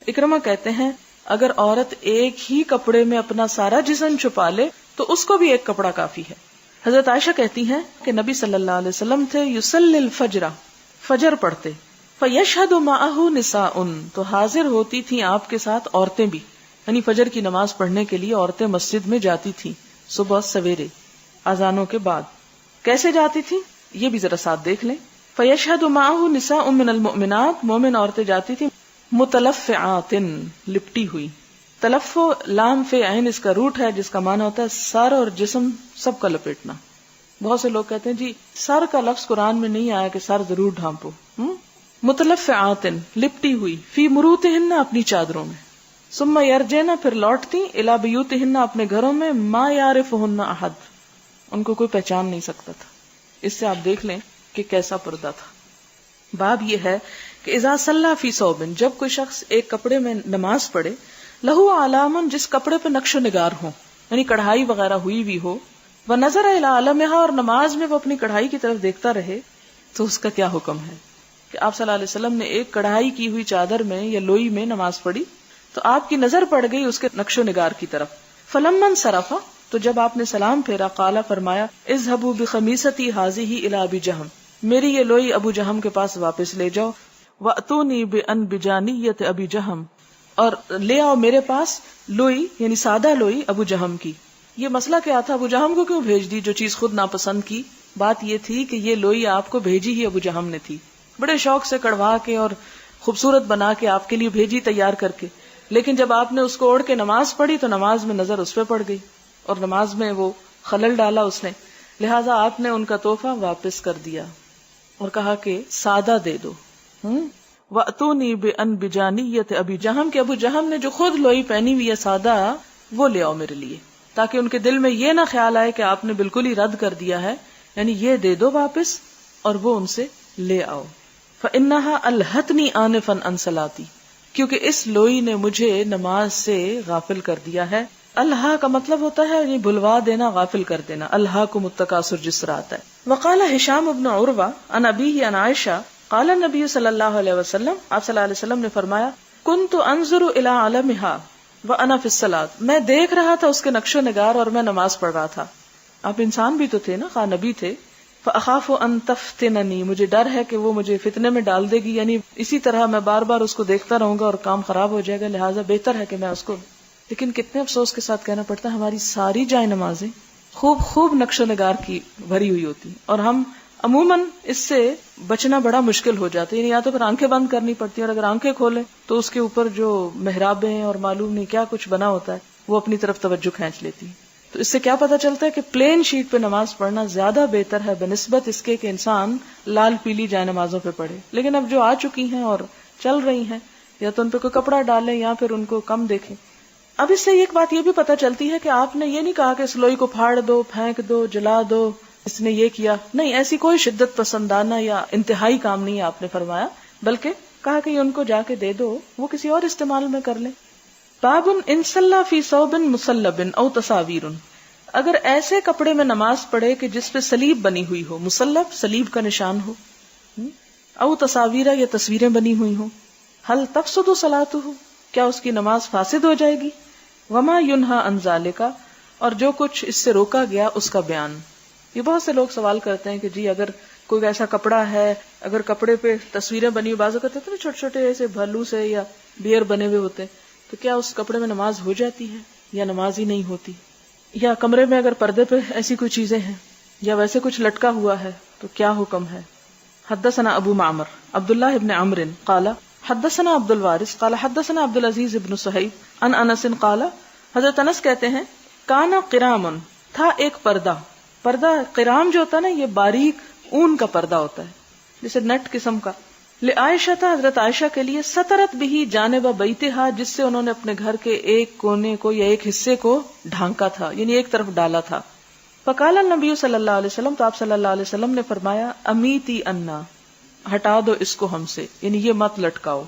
اکرمہ کہتے ہیں اگر عورت ایک ہی کپڑے میں اپنا سارا جسم چھپا لے تو اس کو بھی ایک کپڑا کافی ہے. حضرت عائشہ کہتی ہیں کہ نبی صلی اللہ علیہ وسلم تھے یصلی الفجر، فجر پڑھتے، فیشہد معہ نساء، تو حاضر ہوتی تھیں آپ کے ساتھ عورتیں بھی، یعنی فجر کی نماز پڑھنے کے لیے عورتیں مسجد میں جاتی تھیں صبح سویرے اذانوں کے بعد. کیسے جاتی تھیں یہ بھی ذرا ساتھ دیکھ لیں. فیشہد معہ نساء من المؤمنات، مومن عورتیں جاتی تھیں متلفعات، لپٹی ہوئی. تلف لام فے عین اس کا روٹ ہے جس کا معنی ہوتا ہے سر اور جسم سب کا لپیٹنا. بہت سے لوگ کہتے ہیں جی سر کا لفظ قرآن میں نہیں آیا کہ سر ضرور ڈھانپو. متلفعات، لپٹی ہوئی، فی مروتہن، اپنی چادروں میں. ثم یرجعن، پھر لوٹتی، الی بیوتہن، اپنے گھروں میں، ما یعرفہن احد، ان کو کوئی پہچان نہیں سکتا تھا. اس سے آپ دیکھ لیں کہ کیسا پردہ تھا. باب یہ ہے کہ اذا صلی فی ثوب، جب کوئی شخص ایک کپڑے میں نماز پڑھے، لہو علامن، جس کپڑے پہ نقش و نگار ہو، یعنی کڑھائی وغیرہ ہوئی بھی ہو، ونظر الی علمھا، اور نماز میں وہ اپنی کڑھائی کی طرف دیکھتا رہے، تو اس کا کیا حکم ہے کہ آپ صلی اللہ علیہ وسلم نے ایک کڑھائی کی ہوئی چادر میں یا لوئی میں نماز پڑھی تو آپ کی نظر پڑ گئی اس کے نقش و نگار کی طرف. فلما انصرف، تو جب آپ نے سلام پھیرا، قال، فرمایا، اذهبوا بخمیصتی هذه الى ابی جہم، میری یہ لوئی ابو جہم کے پاس واپس لے جاؤ. واتونی بانبجانیۃ ابی جہم، اور لے آؤ میرے پاس لوئی یعنی سادہ لوئی ابو جہم کی. یہ مسئلہ کیا تھا، ابو جہم کو کیوں بھیج دی جو چیز خود ناپسند کی؟ بات یہ تھی کہ یہ لوئی آپ کو بھیجی ہی ابو جہم نے تھی، بڑے شوق سے کڑوا کے اور خوبصورت بنا کے آپ کے لیے بھیجی تیار کر کے. لیکن جب آپ نے اس کو اوڑھ کے نماز پڑھی تو نماز میں نظر اس پہ پڑ گئی اور نماز میں وہ خلل ڈالا اس نے، لہٰذا آپ نے ان کا تحفہ واپس کر دیا اور کہا کہ سادہ دے دو. وَأْتُونِي بِأَنْبِجَانِيَّةِ ابی جہم، کہ ابو جہم نے جو خود لوئی پہنی ہوئی ہے سادہ، وہ لے آؤ میرے لیے، تاکہ ان کے دل میں یہ نہ خیال آئے کہ آپ نے بالکل ہی رد کر دیا ہے، یعنی یہ دے دو واپس اور وہ ان سے لے آؤ. فَإِنَّهَا أَلْهَتْنِي آنِفًا عَنْ صَلَاتِي، کیونکہ اس لوئی نے مجھے نماز سے غافل کر دیا ہے. الہا کا مطلب ہوتا ہے یعنی بھلوا دینا، غافل کر دینا. الہاکم التکاثر جس طرح آتا ہے. وقال ہشام بن عروہ عن ابیہ عن عائشہ قال النبی صلی اللہ علیہ وسلم، آپ صلی اللہ علیہ وسلم نے فرمایا، کنت انظر الی علمھا وانا فی الصلاۃ، میں دیکھ رہا تھا اس کے نقش و نگار اور میں نماز پڑھ رہا تھا. آپ انسان بھی تو تھے نا، خواہ نبی تھے. فاخاف ان تفتننی، مجھے ڈر ہے کہ وہ مجھے فتنے میں ڈال دے گی، یعنی اسی طرح میں بار بار اس کو دیکھتا رہوں گا اور کام خراب ہو جائے گا، لہٰذا بہتر ہے کہ میں اس کو. لیکن کتنے افسوس کے ساتھ کہنا پڑتا ہے ہماری ساری جائے نمازیں خوب نقش و نگار کی بھری ہوئی ہوتی ہیں، اور ہم عموماً اس سے بچنا بڑا مشکل ہو جاتا ہے. یعنی یا تو پھر آنکھیں بند کرنی پڑتی ہیں، اور اگر آنکھیں کھولیں تو اس کے اوپر جو محرابیں اور معلوم نہیں کیا کچھ بنا ہوتا ہے وہ اپنی طرف توجہ کھینچ لیتی ہے. تو اس سے کیا پتا چلتا ہے کہ پلین شیٹ پہ نماز پڑھنا زیادہ بہتر ہے بنسبت اس کے کہ انسان لال پیلی جائے نمازوں پہ پڑھے. لیکن اب جو آ چکی ہیں اور چل رہی ہیں، یا تو ان پہ کوئی کپڑا ڈالیں یا پھر ان کو کم دیکھیں. اب اس سے ایک بات یہ بھی پتا چلتی ہے کہ آپ نے یہ نہیں کہا کہ اس لوئی کو پھاڑ دو، پھینک دو، جلا دو، اس نے یہ کیا، نہیں، ایسی کوئی شدت پسندانہ یا انتہائی کام نہیں آپ نے فرمایا، بلکہ کہا کہ ان کو جا کے دے دو، وہ کسی اور استعمال میں کر لیں. باب ان صلی فی ثوب مصلب او تصاویر، اگر ایسے کپڑے میں نماز پڑھے کہ جس پہ صلیب بنی ہوئی ہو، مصلب صلیب کا نشان ہو، او تصاویر یا تصویریں بنی ہوئی ہوں، هل تفسد صلاتہ، کیا اس کی نماز فاسد ہو جائے گی؟ وما ینہا عن ذالک، اور جو کچھ اس سے روکا گیا اس کا بیان. یہ بہت سے لوگ سوال کرتے ہیں کہ جی اگر کوئی ایسا کپڑا ہے، اگر کپڑے پہ تصویریں بنی ہوئی، بعض اوقات نا چھوٹے چھوٹے ایسے بھلو سے یا بیئر بنے ہوئے ہوتے ہیں، تو کیا اس کپڑے میں نماز ہو جاتی ہے یا نماز ہی نہیں ہوتی؟ یا کمرے میں اگر پردے پہ ایسی کوئی چیزیں ہیں یا ویسے کچھ لٹکا ہوا ہے تو کیا حکم ہے؟ حدثنا ابو معمر عبداللہ ابن عمرو قال حدثنا عبد الوارث قال حدثنا عبد العزیز ابن صہیب عن انس قال، حضرت انس کہتے ہیں، کانا قرام، تھا ایک پردہ. پردہ قرام جو ہوتا ہے نا، یہ باریک اون کا پردہ ہوتا ہے جیسے نیٹ قسم کا. لعائشہ تھا، حضرت عائشہ کے لیے، سترت بھی جانب بیتہا، جس سے انہوں نے اپنے گھر کے ایک کونے کو یا ایک حصے کو ڈھانکا تھا، یعنی ایک طرف ڈالا تھا. فقال النبی صلی اللہ علیہ وسلم، تو آپ صلی اللہ علیہ وسلم نے فرمایا، امیتی انا، ہٹا دو اس کو ہم سے، یعنی یہ مت لٹکاؤ.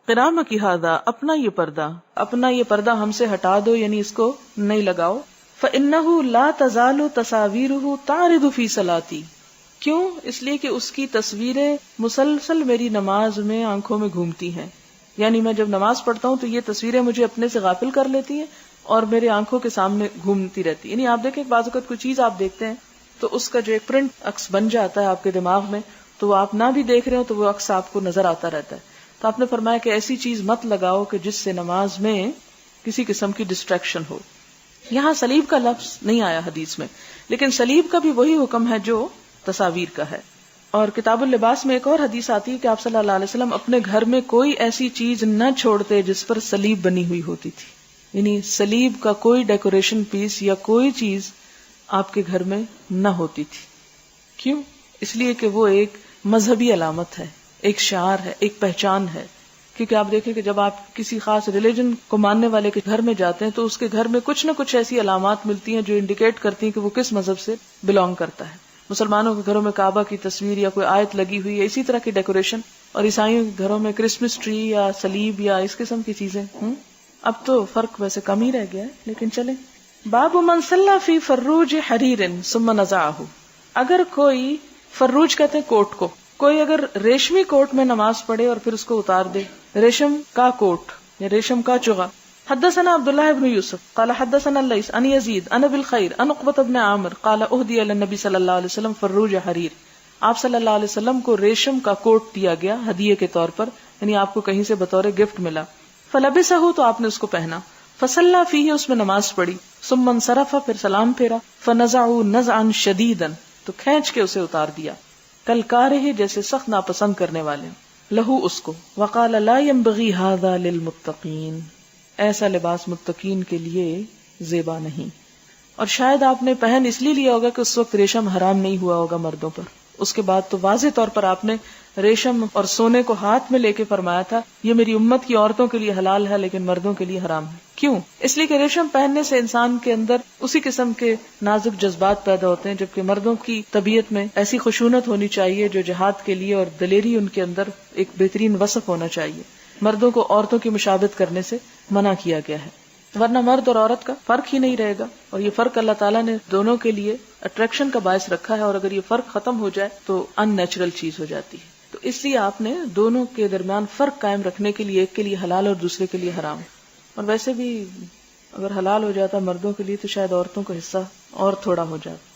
قرام کی ہذا، اپنا یہ پردہ ہم سے ہٹا دو، یعنی اس کو نہیں لگاؤ. فإنه لا تزال تصاویرہ تعرض فی صلاتی، کیوں؟ اس لیے کہ اس کی تصویریں مسلسل میری نماز میں آنکھوں میں گھومتی ہیں. یعنی میں جب نماز پڑھتا ہوں تو یہ تصویریں مجھے اپنے سے غافل کر لیتی ہیں اور میرے آنکھوں کے سامنے گھومتی رہتی. یعنی آپ دیکھیں بعض اوقات کوئی چیز آپ دیکھتے ہیں تو اس کا جو ایک پرنٹ عکس بن جاتا ہے آپ کے دماغ میں, تو آپ نہ بھی دیکھ رہے ہو تو وہ عکس آپ کو نظر آتا رہتا ہے. تو آپ نے فرمایا کہ ایسی چیز مت لگاؤ کہ جس سے نماز میں کسی قسم کی ڈسٹریکشن ہو. یہاں صلیب کا لفظ نہیں آیا حدیث میں, لیکن صلیب کا بھی وہی حکم ہے جو تصاویر کا ہے. اور کتاب اللباس میں ایک اور حدیث آتی ہے کہ آپ صلی اللہ علیہ وسلم اپنے گھر میں کوئی ایسی چیز نہ چھوڑتے جس پر صلیب بنی ہوئی ہوتی تھی. یعنی صلیب کا کوئی ڈیکوریشن پیس یا کوئی چیز آپ کے گھر میں نہ ہوتی تھی. کیوں؟ اس لیے کہ وہ ایک مذہبی علامت ہے, ایک شعار ہے, ایک پہچان ہے. کیونکہ آپ دیکھیں کہ جب آپ کسی خاص ریلیجن کو ماننے والے کے گھر میں جاتے ہیں تو اس کے گھر میں کچھ نہ کچھ ایسی علامات ملتی ہیں جو انڈیکیٹ کرتی ہیں کہ وہ کس مذہب سے بلونگ کرتا ہے. مسلمانوں کے گھروں میں کعبہ کی تصویر یا کوئی آیت لگی ہوئی ہے, اسی طرح کی ڈیکوریشن, اور عیسائیوں کے گھروں میں کرسمس ٹری یا صلیب یا اس قسم کی چیزیں. اب تو فرق ویسے کم ہی رہ گیا ہے, لیکن چلیں. باب من صلی فی فروج حریر ثم نزعہ. اگر کوئی, فروج کہتے ہیں کوٹ کو, کوئی اگر ریشمی کوٹ میں نماز پڑھے اور پھر اس کو اتار دے, ریشم کا کوٹ یا ریشم کا چغا. حدثنا عبداللہ ابن یوسف قال حدثنا اللیث عن یزید عن ابی الخیر عن عقبۃ بن عامر قال اہدی الی النبی صلی اللہ علیہ وسلم فروج حریر. آپ صلی اللہ علیہ وسلم کو ریشم کا کوٹ دیا گیا ہدیے کے طور پر, یعنی آپ کو کہیں سے بطور گفٹ ملا. فلبسہ, تو آپ نے اس کو پہنا. فصلی فیہ, اس میں نماز پڑھی. ثم انصرف, پھر سلام پھیرا. فنزعوا نزعا شدیدا, تو کھینچ کے اسے اتار دیا. کل کارہ, جیسے سخت ناپسند کرنے والے. لہو, اس کو. وقال لا ينبغي هذا للمتقین, ایسا لباس متقین کے لیے زیبا نہیں. اور شاید آپ نے پہن اس لیے لیا ہوگا کہ اس وقت ریشم حرام نہیں ہوا ہوگا مردوں پر. اس کے بعد تو واضح طور پر آپ نے ریشم اور سونے کو ہاتھ میں لے کے فرمایا تھا یہ میری امت کی عورتوں کے لیے حلال ہے لیکن مردوں کے لیے حرام ہے. کیوں؟ اس لیے کہ ریشم پہننے سے انسان کے اندر اسی قسم کے نازک جذبات پیدا ہوتے ہیں, جبکہ مردوں کی طبیعت میں ایسی خشونت ہونی چاہیے جو جہاد کے لیے, اور دلیری ان کے اندر ایک بہترین وصف ہونا چاہیے. مردوں کو عورتوں کی مشابہت کرنے سے منع کیا گیا ہے, ورنہ مرد اور عورت کا فرق ہی نہیں رہے گا. اور یہ فرق اللہ تعالیٰ نے دونوں کے لیے اٹریکشن کا باعث رکھا ہے, اور اگر یہ فرق ختم ہو جائے تو ان نیچرل چیز ہو جاتی ہے. تو اس لیے آپ نے دونوں کے درمیان فرق قائم رکھنے کے لیے ایک کے لیے حلال اور دوسرے کے لیے حرام. اور ویسے بھی اگر حلال ہو جاتا مردوں کے لیے تو شاید عورتوں کا حصہ اور تھوڑا ہو جاتا.